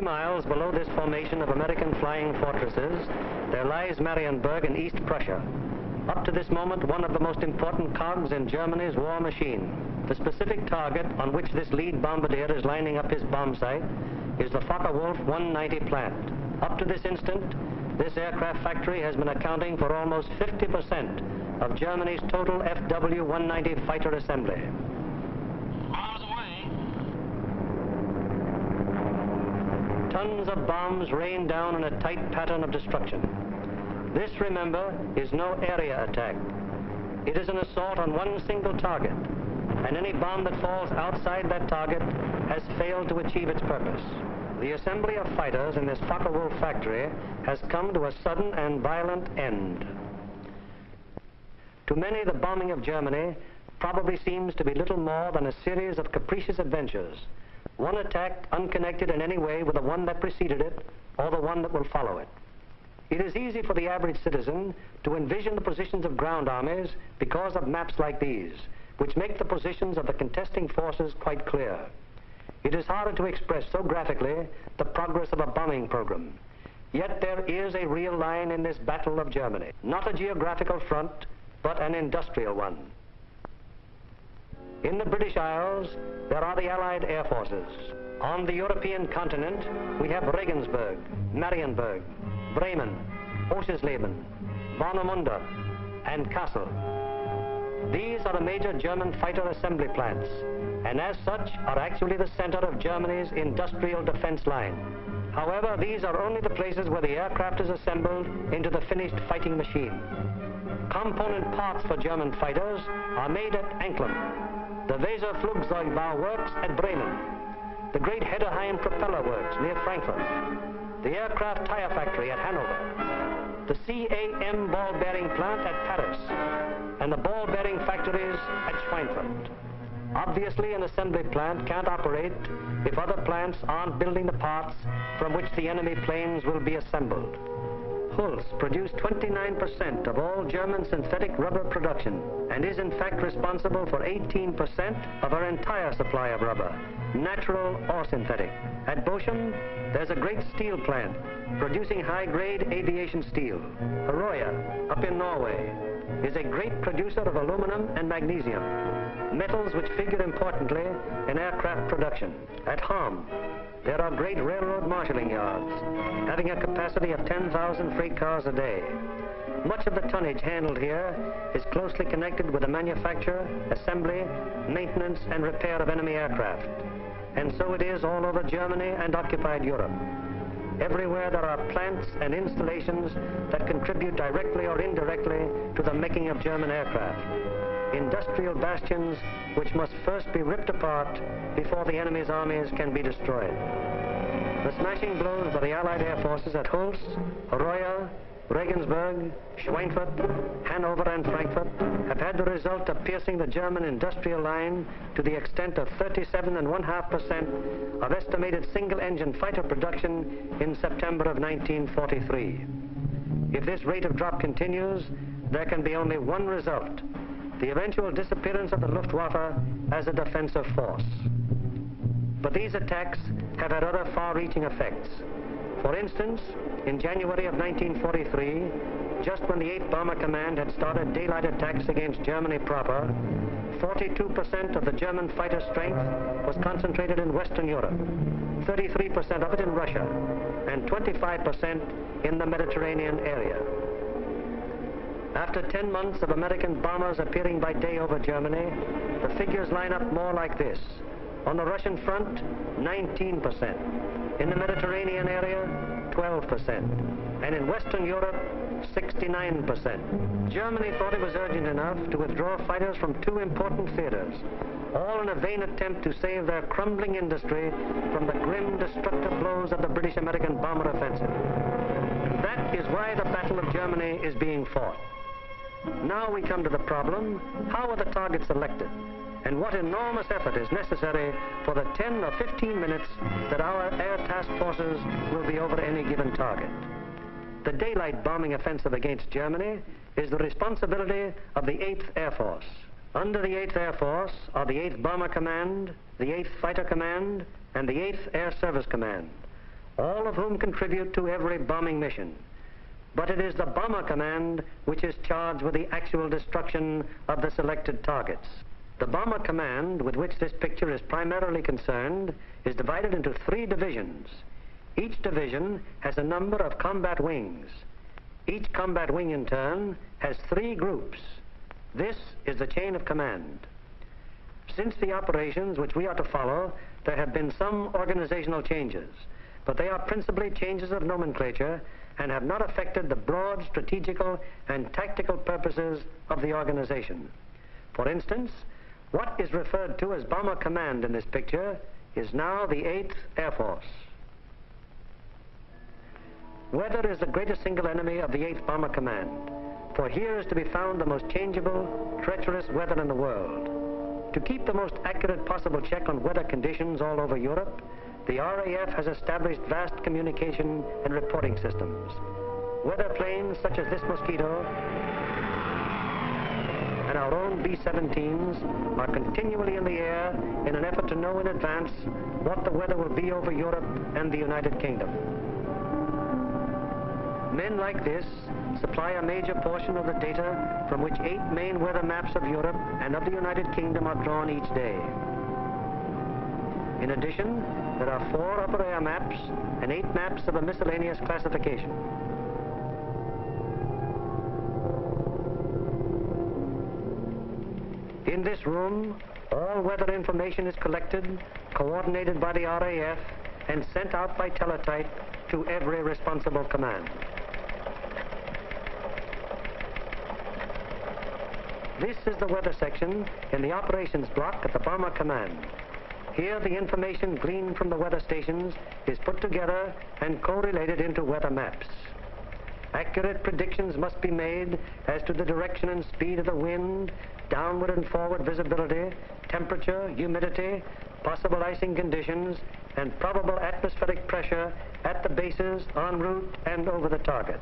miles below this formation of American flying fortresses, there lies Marienburg in East Prussia. Up to this moment, one of the most important cogs in Germany's war machine. The specific target on which this lead bombardier is lining up his bomb site is the Focke-Wulf 190 plant. Up to this instant, this aircraft factory has been accounting for almost 50% of Germany's total FW-190 fighter assembly. Miles away. Tons of bombs rain down in a tight pattern of destruction. This, remember, is no area attack. It is an assault on one single target, and any bomb that falls outside that target has failed to achieve its purpose. The assembly of fighters in this Focke-Wulf factory has come to a sudden and violent end. To many, the bombing of Germany probably seems to be little more than a series of capricious adventures, one attack unconnected in any way with the one that preceded it or the one that will follow it. It is easy for the average citizen to envision the positions of ground armies because of maps like these, which make the positions of the contesting forces quite clear. It is harder to express so graphically the progress of a bombing program. Yet there is a real line in this battle of Germany, not a geographical front, but an industrial one. In the British Isles, there are the Allied air forces. On the European continent, we have Regensburg, Marienburg, Bremen, Oschersleben, Warnemünde, and Kassel. These are the major German fighter assembly plants, and as such are actually the center of Germany's industrial defense line. However, these are only the places where the aircraft is assembled into the finished fighting machine. Component parts for German fighters are made at Enklen, the Weser-Flugzeugbau works at Bremen, the great Hedderheim propeller works near Frankfurt, the aircraft tire factory at Hanover, the CAM ball bearing plant at Paris, and the ball bearing factories at Schweinfurt. Obviously, an assembly plant can't operate if other plants aren't building the parts from which the enemy planes will be assembled. Hulst produced 29% of all German synthetic rubber production and is in fact responsible for 18% of our entire supply of rubber, natural or synthetic. At Bochum, there's a great steel plant producing high-grade aviation steel. Arroya, up in Norway, is a great producer of aluminum and magnesium, metals which figure importantly in aircraft production. At Ham, there are great railroad marshalling yards, having a capacity of 10,000 freight cars a day. Much of the tonnage handled here is closely connected with the manufacture, assembly, maintenance, and repair of enemy aircraft. And so it is all over Germany and occupied Europe. Everywhere there are plants and installations that contribute directly or indirectly to the making of German aircraft. Industrial bastions which must first be ripped apart before the enemy's armies can be destroyed. The smashing blows by the Allied air forces at Hulst, Arroya, Regensburg, Schweinfurt, Hanover, and Frankfurt have had the result of piercing the German industrial line to the extent of 37.5% of estimated single-engine fighter production in September of 1943. If this rate of drop continues, there can be only one result: the eventual disappearance of the Luftwaffe as a defensive force. But these attacks have had other far-reaching effects. For instance, in January of 1943, just when the 8th Bomber Command had started daylight attacks against Germany proper, 42% of the German fighter strength was concentrated in Western Europe, 33% of it in Russia, and 25% in the Mediterranean area. After 10 months of American bombers appearing by day over Germany, the figures line up more like this. On the Russian front, 19%. In the Mediterranean area, 12%. And in Western Europe, 69%. Germany thought it was urgent enough to withdraw fighters from two important theaters, all in a vain attempt to save their crumbling industry from the grim, destructive blows of the British-American bomber offensive. And that is why the Battle of Germany is being fought. Now we come to the problem: how are the targets selected? And what enormous effort is necessary for the 10 or 15 minutes that our air task forces will be over any given target? The daylight bombing offensive against Germany is the responsibility of the 8th Air Force. Under the 8th Air Force are the 8th Bomber Command, the 8th Fighter Command, and the 8th Air Service Command. all of whom contribute to every bombing mission. But it is the Bomber Command which is charged with the actual destruction of the selected targets. The Bomber Command, with which this picture is primarily concerned, is divided into 3 divisions. Each division has a number of combat wings. Each combat wing, in turn, has 3 groups. This is the chain of command. Since the operations which we are to follow, there have been some organizational changes, but they are principally changes of nomenclature and have not affected the broad strategical and tactical purposes of the organization. For instance, what is referred to as Bomber Command in this picture is now the 8th Air Force. Weather is the greatest single enemy of the 8th Bomber Command, for here is to be found the most changeable, treacherous weather in the world. To keep the most accurate possible check on weather conditions all over Europe, the RAF has established vast communication and reporting systems. Weather planes such as this Mosquito and our own B-17s are continually in the air in an effort to know in advance what the weather will be over Europe and the United Kingdom. Men like this supply a major portion of the data from which 8 main weather maps of Europe and of the United Kingdom are drawn each day. In addition, there are 4 upper air maps and 8 maps of a miscellaneous classification. In this room, all weather information is collected, coordinated by the RAF, and sent out by teletype to every responsible command. This is the weather section in the operations block at the Bomber Command. Here, the information gleaned from the weather stations is put together and correlated into weather maps. Accurate predictions must be made as to the direction and speed of the wind, downward and forward visibility, temperature, humidity, possible icing conditions, and probable atmospheric pressure at the bases, en route, and over the target.